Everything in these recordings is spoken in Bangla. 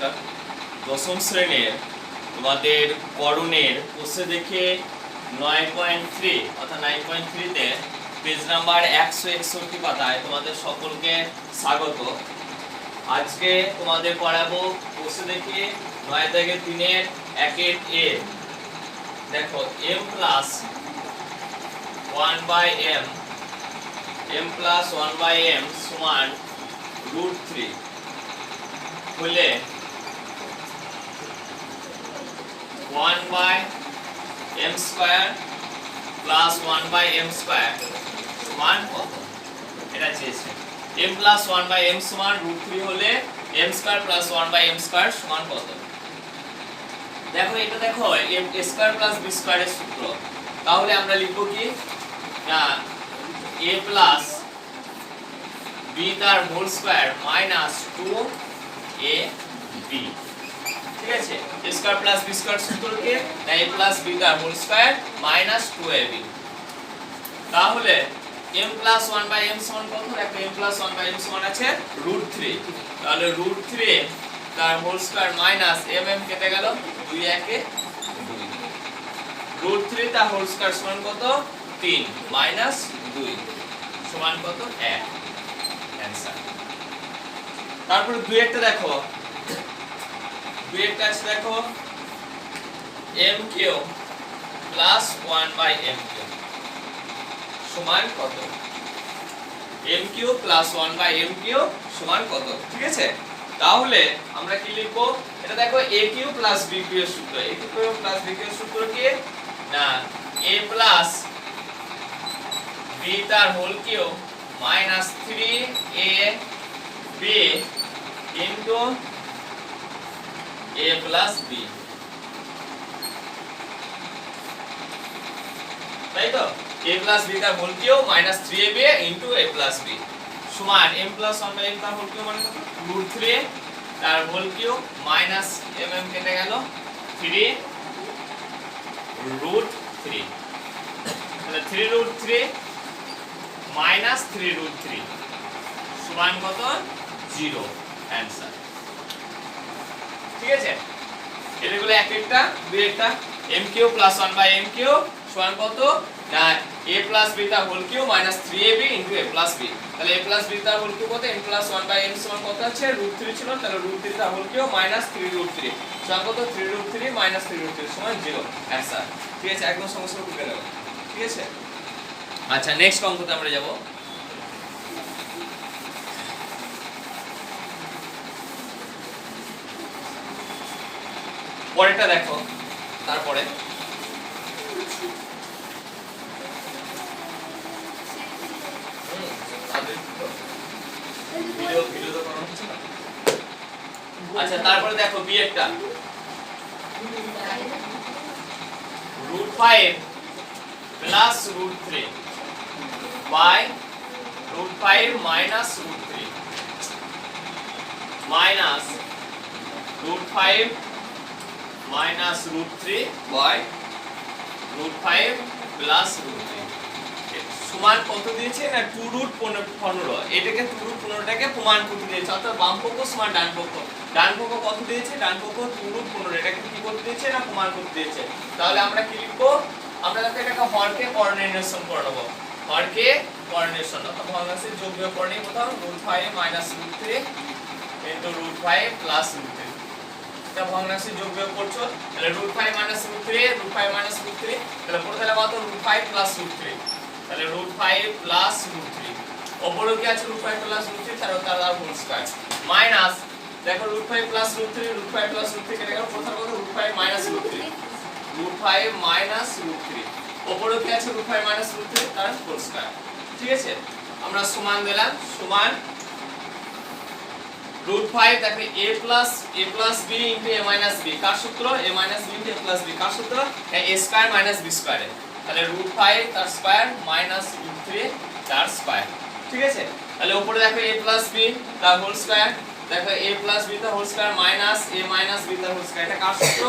নমস্কার। দশম শ্রেণীর তোমাদের করণের কোষে দেখে 9.3 অর্থাৎ 9.3 তে পেজ নাম্বার 161 পাতায় তোমাদের সকলকে স্বাগত। আজকে তোমাদের পড়াবো কোষে দেখে 9-3 এর 1 এ। দেখো m প্লাস 1/m সমান √3 হলে 1/m² প্লাস 1/m² সমান কত? এটা চেয়েছে। m প্লাস 1/m সমান √3 হলে m² প্লাস 1/m² সমান কত? দেখো এটা দেখো a² প্লাস b² এর সূত্র। তাহলে আমরা লিখব কি না a প্লাস b তার হোল স্কয়ার মাইনাস 2ab। ঠিক আছে, a² প্লাস b² সূত্র কি না a প্লাস b তার হোল স্কয়ার মাইনাস 2ab। তাহলে m প্লাস 1/m সমান কত? দেখো m প্লাস 1/m সমান আছে √3। তাহলে √3 তার হোল স্কয়ার মাইনাস mm কেটে গেল 2 1 2 √3 তার হোল স্কয়ার সমান কত? 3 মাইনাস 2 সমান কত? 1। অ্যানসার। তারপর 2 একটা দেখো, 2 একটা আছে দেখো mq প্লাস 1/mq সমান কত? mq প্লাস 1/mq সমান কত? ঠিক আছে, তাহলে আমরা কি লিখব? এটা দেখো aq প্লাস bq এর সূত্র। aq প্লাস bq এর সূত্র কি না a প্লাস b তার whole cube minus 3ab into a plus b। তাই তো a প্লাস b তার whole cube minus 3ab into a plus b সমান m প্লাস 1/m তার হোল কিউব মানে কত? √3 তার হোল কিউব মাইনাস mm কেটে গেল 3 √3। তাহলে 3√3 মাইনাস 3√3 সমান কত? 0। অ্যানসার। ঠিক আছে, এগুলো এক একটা 2 একটা mq প্লাস 1/mq সমান কত না a প্লাস b তার whole cube minus 3ab into a plus b। তাহলে a প্লাস b তার হোল কিউব কত? m প্লাস 1/m সমান কত আছে? √3 ছিল, তাহলে √3 তার হোল কিউব মাইনাস 3√3 সমান কত? 3√3 মাইনাস 3√3 সমান 0। অ্যানসার। ঠিক আছে, একদম সমস্যা বুঝে গেল। ঠিক আছে, আচ্ছা নেক্সট অঙ্কতে আমরা যাব। পরেরটা দেখো, তারপরে আচ্ছা তারপরে দেখো বি একটা √5 plus √3 by √5 minus √3 minus √5 minus √3 by √5 plus √3 সমান কত দিয়েছে না 2√15। এটাকে 2√15টাকে প্রমাণ করতে দিয়েছে, অর্থাৎ বাম পক্ষ সমান ডান পক্ষ। ডান পক্ষ কত দিয়েছে? ডান পক্ষ 2√15। এটাকে কি করতে দিয়েছে না প্রমাণ করতে দিয়েছে। তাহলে আমরা কি লিখব? আমরা দেখো এটাকে হরকে কোঅর্ডিনেশন করে নেব। হরকে কোঅর্ডিনেশন অর্থাৎ ভগ্নাংশের যোগবিয়োগ করে নিই। কোথাও √5 মাইনাস √3 ইনটু √5 প্লাস √3। এটা ভগ্নাংশের যোগবিয়োগ করছো, তাহলে √5 মাইনাস √3 √5 মাইনাস √3 তাহলে পুরো তাহলে কত? √5 প্লাস √3। তাহলে √5 প্লাস √3 উপরে কি আছে? √5 প্লাস √3 তার হোল স্কয়ার মাইনাস দেখো √5 প্লাস √3 √5 প্লাস √3 কেটে গেল। কোথাও কত? √5 মাইনাস √3 √5 মাইনাস √3 উপরে কি আছে? √5 মাইনাস √3 তার হোল স্কয়ার। ঠিক আছে, আমরা সমান দিলাম সমান √5 দেখো a plus b into a minus b কার সূত্র? a minus b into a plus b কার সূত্র? a square minus b square. তাহলে √5 তার স্কয়ার মাইনাস √3 তার স্কয়ার। ঠিক আছে, তাহলে উপরে দেখো a প্লাস b তার হোল স্কয়ার। দেখো a প্লাস b তার whole square minus a minus b তার হোল স্কয়ার। এটা কার সূত্র?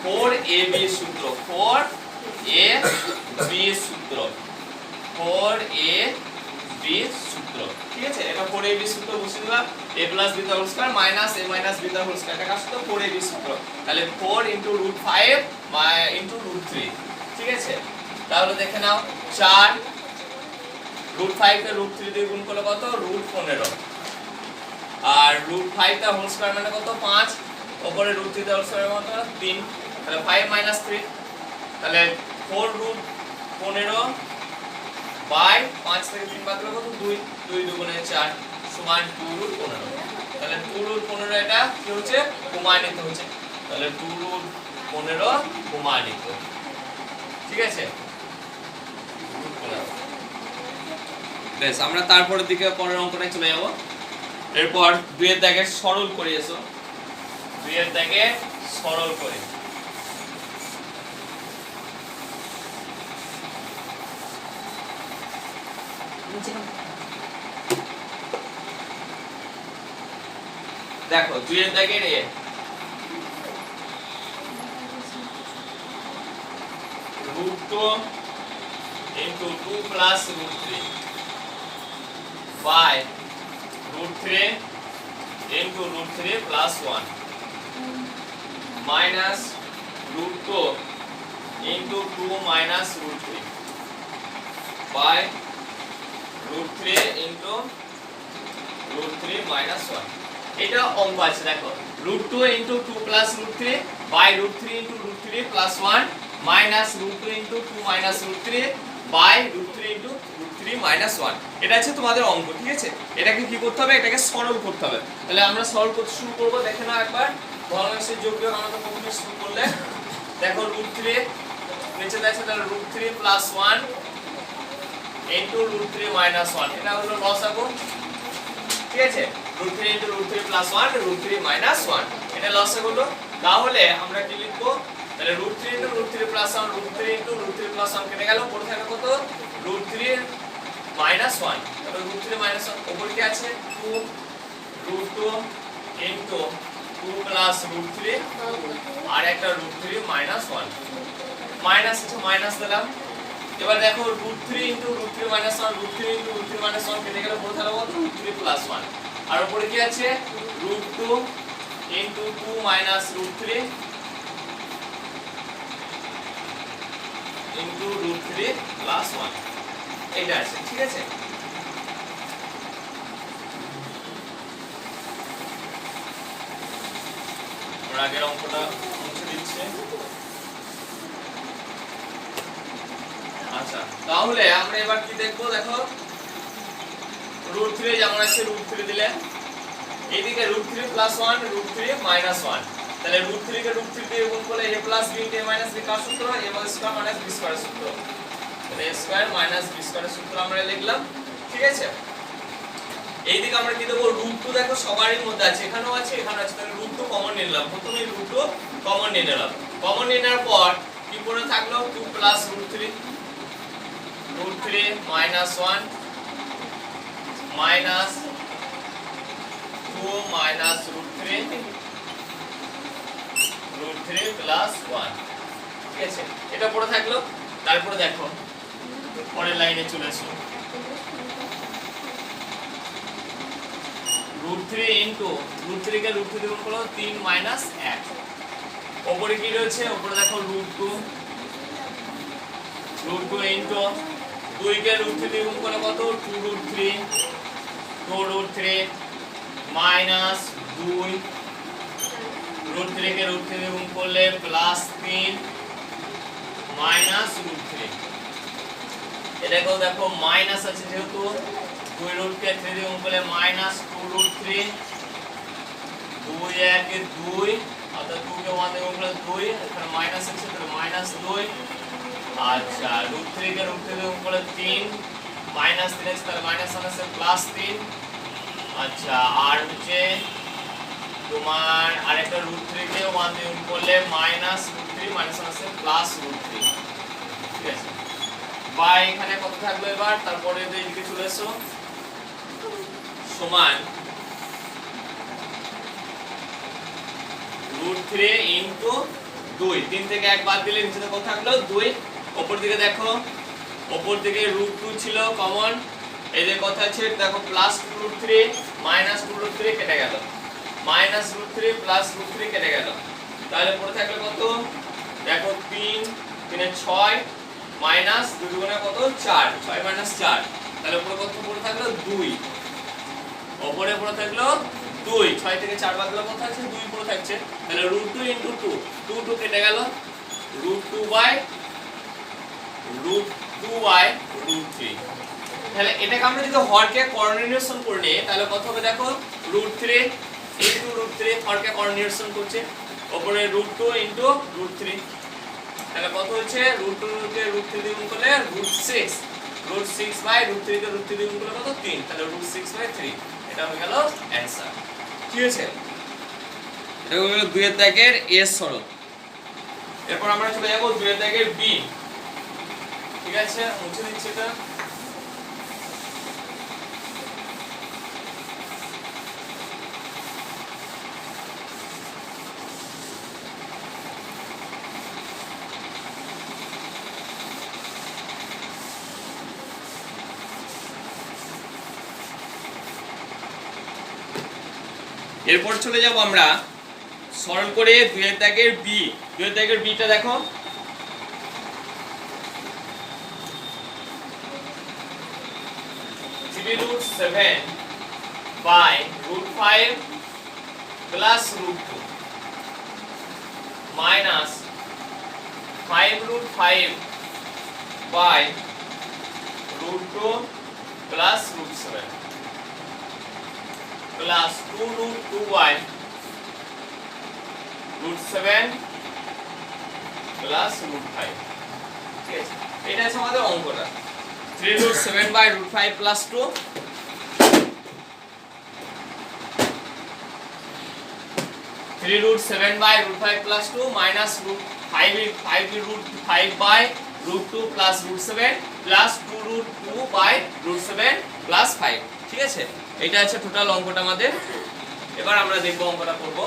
4ab এর সূত্র। 4ab এর সূত্র 4ab এর সূত্র। ঠিক ঠিক আছে, এটা 4ab সূত্র বসে দিলাম, a plus b whole square minus a minus b whole square, এটা কার সূত্র 4ab সূত্র। তাহলে 4 * √5 * √3, ঠিক আছে। তাহলে দেখে নাও 4 √5 কে √3 দিয়ে গুণ করলে কত √15, আর √5 টা হোল স্কয়ার মানে কত 5, উপরে √3 টা হোল স্কয়ার মানে কত 3, তাহলে 5 - 3, তাহলে 4√15 বাই 5 থেকে 3 বাদ দিলে কত 2, 2 দুগুণে 4 সমান 2√15, তাহলে 2√15 এটা কি হচ্ছে প্রমাণিত হচ্ছে, তাহলে 2√15 প্রমাণিত, ঠিক আছে। বেশ, আমরা তারপরের দিকে পরের অঙ্কটায় চলে যাব। এরপর 2 এর দাগে সরল করে এসো, 2 এর দাগে সরল করে, দেখো 2 এর দাগে রে √2 * 2 + √3 by √3 * √3 + 1 minus √2 * 2 - √3 by √3 * √3 - 1, এটা অঙ্ক আছে দেখো, √2 * 2 + √3 by √3 * √3 + 1 minus √2 * 2 - √3 by √3 * √3 - 1, এটা আছে তোমাদের অঙ্ক, ঠিক আছে। এটাকে কি করতে হবে, এটাকে সরল করতে হবে। তাহলে আমরা সরল করতে শুরু করব, দেখে নাও একবার ভগ্নাংশের যোগবিয়োগ আমরা প্রথমে শুরু করলে দেখো √3 নিচে আছে, তাহলে √3 + 1 * √3 - 1, এটা হলো লসাগু, ঠিক আছে। √3 * √3 + 1 √3 - 1, এটা লসাগু হলো। তাহলে আমরা কি লিখব, তাহলে √3 * √3 + 1 √3 * √3 + 1 কেটে গেল, পড়ে থাকবে কত √3 - 1, তাহলে √3 - 1 উপরে কি আছে 2 √2 * 2 + √3 আর একটা √3 - 1 মাইনাস আছে, মাইনাস দিলাম। এবার দেখো √3 * √3 - 1 √3 * √3 - 1 কেটে গেল, পড়ে থাকবে কত √3 + 1, আর উপরে কি আছে √2 * 2 - √3 √3 + 1, এটা আছে, ঠিক আছে। আমরা আগের অঙ্কটা মুছে দিচ্ছি। আচ্ছা, তাহলে আমরা এবার কি দেখব, দেখো √3 যেমন আছে √3 দিলে, এইদিকে √3 + 1 √3 - 1, তাহলে √3 কে √3 দিয়ে গুণ করলে a + b * a - b কার সূত্র a² - b² সূত্র, তাহলে a² - b² সূত্র আমরা লিখলাম, ঠিক আছে। এইদিকে আমরা কি দেব √2, দেখো সবারই মধ্যে আছে, এখানেও আছে এখানেও আছে, তাহলে √2 কমন নিয়ে নিলাম, প্রথমে √2 কমন নিয়ে নিলাম, কমন নিয়ে নেওয়ার পর কি পড়ে থাকলো 2 + √3 √3 - 1 minus 2 minus √3 + 1, ঠিক আছে, এটা পড়ে থাকলো। তারপরে দেখো পরের লাইনে চলে এসো, √3 কে √3 দিয়ে গুণ করলে 3 - 1, উপরে কি রয়েছে, উপরে দেখো √2 2 কে √3 দিয়ে গুণ করলে কত 2√3 minus 2 √3 কে √3 দিয়ে গুণ করলে +3 minus √3, এটাকেও দেখো মাইনাস আছে, যেহেতু 2 √কে 3 দিয়ে গুণ করলে -2√3 2 1 এ 2, অর্থাৎ 2 কে 1 দিয়ে গুণ করলে 2, এখানে মাইনাস আছে তাহলে -2, আচ্ছা √3 কে √3 দিয়ে গুণ করলে 3 -3 আছে তাহলে -1 আছে +3, আচ্ছা আর হচ্ছে তোমার আরেকটা √3 কে 1 দিয়ে গুণ করলে -√3 -1 আছে +√3, ঠিক আছে। বা এখানে কত থাকলো এবার, তারপরে এইদিকে চলে এসো, সমান √3 * 2, 3 থেকে 1 বাদ দিলে নিচে কত থাকলো 2, উপর দিকে দেখো, উপর দিকে √2 ছিল কমন, এদের কথা আছে দেখো plus two root three minus two root three কেটে গেল, minus root three plus root three কেটে গেল, তাহলে পড়ে থাকলো কত দেখো 3 3 6 মাইনাস 2 দুগুণে কত 4 6 মাইনাস 4, তাহলে উপরে কত পড়ে থাকলো 2, উপরে পড়ে থাকলো 2, 6 থেকে 4 বাদ দিলে কত আছে 2 পড়ে থাকছে, তাহলে √2 * 2 2 2 কেটে গেল, √2/√3। তাহলে এটাকে আমরা যদি হরকে কোঅর্ডিনেশন করে নিই তাহলে কত হবে দেখো √3 * √3 হরকে কোঅর্ডিনেশন করছে, উপরে √2 * √3, তাহলে কত হচ্ছে √2 কে √3 দিয়ে গুণ করলে √6, √6/√3 কে √3 দিয়ে গুণ করলে কত 3, তাহলে √6/3, এটা হয়ে গেল অ্যানসার। ঠিক আছে, এটা হলো 2 এর দাগের এস সরল। এরপর আমরা চলে যাব 2 এর দাগের বি। ঠিক আছে, মুছে দিচ্ছি এটা। এরপর চলে যাব আমরা সরল করে 2 এর দাগের বি। 2 এর দাগের বিটা দেখো, √7/√5 plus √2 minus 5√5/√2 plus √7 plus 2√2/√7 plus √5। ঠিক আছে, এটা আছে আমাদের অঙ্কটা। 3√7/√5 plus 2 3√7/√5 plus 2 minus √5/√2 plus √7 plus 2√2/√7 plus 5। ঠিক আছে, এটা আছে টোটাল অঙ্কটা আমাদের। এবার আমরা দেখব অঙ্কটা করব।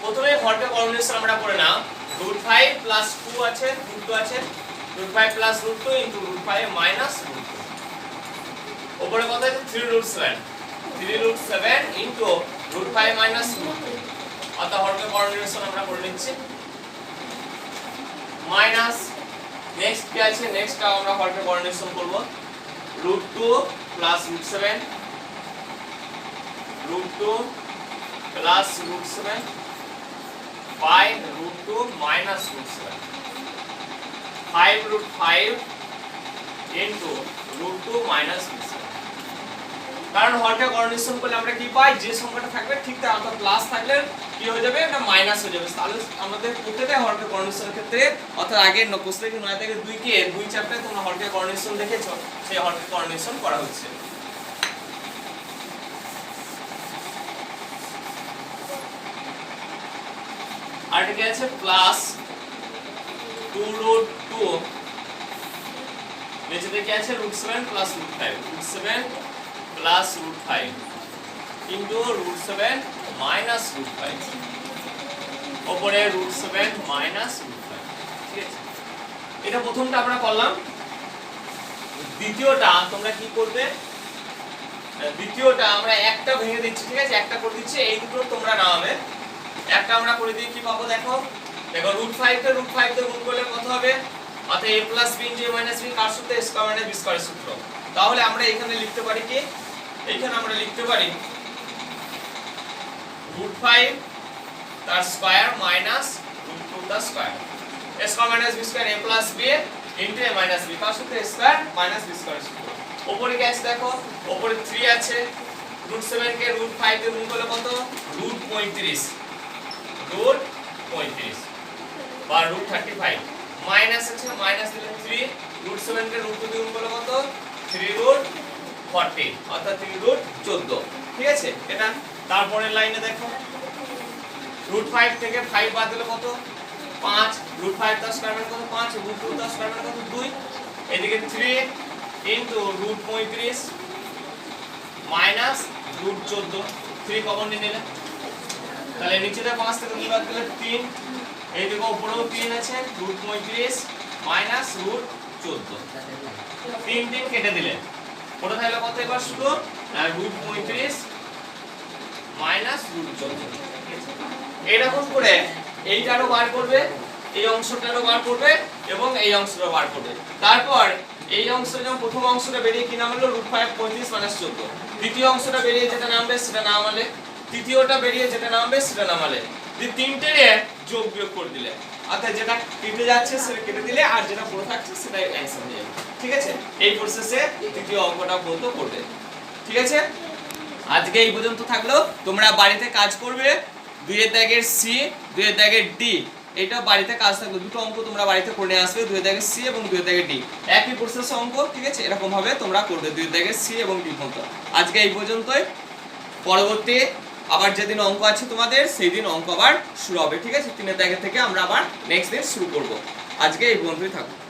প্রথমে হরকে কোঅর্ডিনেশন আমরা করে নাও, √5 প্লাস 2 আছে, √2 আছে, √5 প্লাস √2 ইনটু √5 মাইনাস √2, উপরে কত আছে 3√7 ইনটু √5 মাইনাস √2, অর্থাৎ হরকে কোঅর্ডিনেশন আমরা করে নিচ্ছি মাইনাস। নেক্সট কি আছে, নেক্সটটা আমরা হরকে কোঅর্ডিনেশন করব, √2 plus √7 √2 plus √7 by √2 minus √7 5√5 into √2 minus √7। কারণ হরকে কোঅর্ডিনেশন করলে আমরা কি পাই, যে সংখ্যাটা থাকবে ঠিক তার অর্থাৎ প্লাস থাকলে কি হয়ে যাবে, এটা মাইনাস হয়ে যাবে। তাহলে আমাদের প্রত্যেকটা হরকে কোঅর্ডিনেশনের ক্ষেত্রে অর্থাৎ আগে কোশ্চেন 9 থেকে 2 কে 2 চ্যাপ্টারে তোমরা হরকে কোঅর্ডিনেশন দেখেছো, সেই হরকে কোঅর্ডিনেশন করা হচ্ছে। আর এটা কি আছে প্লাস 2√2 নিচেতে কি আছে √7 প্লাস √5 √7 প্লাস √5 ইনটু √7 মাইনাস √5, উপরে √7 মাইনাস √5। ঠিক আছে, এটা প্রথমটা আমরা করলাম। দ্বিতীয়টা তোমরা কি করবে, দ্বিতীয়টা আমরা একটা ভেঙে দিচ্ছি। ঠিক আছে, একটা করে দিচ্ছি, এই দুটো তোমরা নামাবে। একটা আমরা করে দিই, কি পাবো দেখো, √5 কে √5 দিয়ে গুণ করলে কত হবে, অর্থাৎ a + b * a - b কার সূত্র, a² - b² সূত্র। তাহলে আমরা এখানে লিখতে পারি কি, এইখানে আমরা লিখতে পারি √5 তার স্কয়ার মাইনাস √2 তার square, a² - b² a + b * a - b কার সূত্র, a² - b² সূত্র। উপরে কি আছে দেখো, উপরে 3 আছে, √7 কে √5 দিয়ে গুণ করলে কত √35 বা √35 মাইনাস আছে, মাইনাস দিলে 3, √7 কে √2 দিয়ে গুণ করলে কত 3√40 অর্থাৎ 3√14। ঠিক আছে, এটা তারপরের লাইনে দেখো, √5 থেকে 5 বাদ দিলে কত 5, √5 তার স্কয়ার মানে কত 5, √2 তার স্কয়ার মানে কত 2, এদিকে 3 ইনটু √35 মাইনাস √14, 3 কমন নিয়ে নিলে, তাহলে নিচেতে 5 থেকে 2 বাদ দিলে 3, এইদিকে উপরেও 3 আছে, √35 মাইনাস 14 তিন তিন কেটে দিলেন ওটা তাহলে কত এবার শুধু রুট 35 মাইনাস রুট 14 এরকম করে এইটারও বার করবে এই অংশটারও বার করবে এবং এই অংশটারও বার করবে তারপর এই অংশটা যখন প্রথম অংশটা বেরিয়ে কি নাম হলো রুট 5 35 মাইনাস 14 দ্বিতীয় অংশটা বেরিয়ে যেটা নামবে সেটা নামালে তৃতীয়টা বেরিয়ে যেটা নামবে সেটা নামালে তিনটে যোগ বিয়োগ করে দিলে অর্থাৎ যেটা কেটে যাচ্ছে সেটা কেটে দিলে আর যেটা পড়ে থাকছে সেটা অ্যানসার হয়ে যাবে ঠিক আছে এই প্রসেসে তৃতীয় অঙ্কটা পর্যন্ত করবে ঠিক আছে আজকে এই পর্যন্ত থাকলো তোমরা বাড়িতে কাজ করবে 2 এর দাগের সি 2 এর দাগের ডি এটা বাড়িতে কাজ থাকবে দুটো অঙ্ক তোমরা বাড়িতে করে নিয়ে আসবে 2 এর দাগের সি এবং 2 এর দাগের ডি একই প্রসেস অঙ্ক ঠিক আছে এরকম ভাবে তোমরা করবে 2 এর দাগের সি এবং ডি পর্যন্ত আজকে এই পর্যন্তই পরবর্তী আবার যেদিন অঙ্ক আছে তোমাদের সেই দিন অঙ্ক আবার শুরু হবে ঠিক আছে 3 এর দাগের থেকে আমরা আবার নেক্সট দিন শুরু করব আজকে এই পর্যন্তই থাকবে